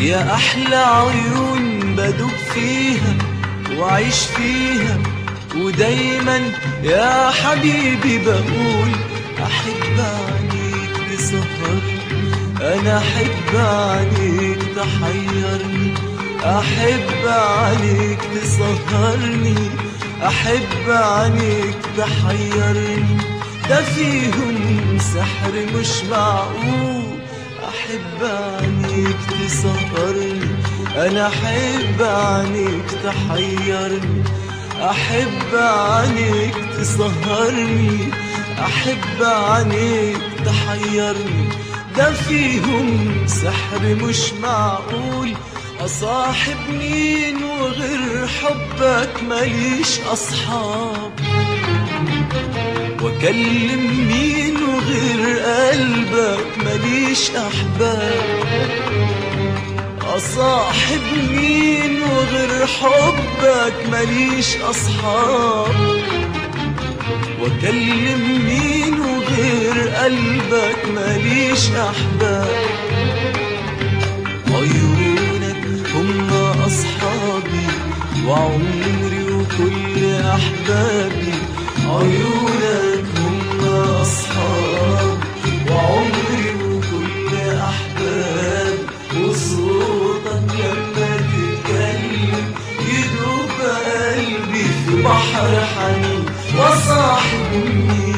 يا أحلى عيون بدوب فيها وعيش فيها، ودايما يا حبيبي بقول أحب عينيك تسهرني، أنا أحب عينيك تحيرني، أحب عينيك تسهرني، أحب عينيك تحيرني، ده فيهم سحر مش معقول. أحب عينيك تسهرني، أنا أحب عينيك تحيرني، أحب عينيك تسهرني، أحب عينيك تحيرني، ده فيهم سحر مش معقول. أصاحب مين وغير حبك ماليش أصحاب، وأكلم مين وغير قلبك ماليش أحباب. أصاحب مين وغير حبك ماليش أصحاب، وأكلم مين وغير قلبك ماليش أحباب. عيونك هم أصحابي وعمري وكل أحبابي، عيونك هم أصحابي وعمري وكل أحبابي، وصوتك لما تتكلم يدوب قلبي في بحر حنين. وصاحب مين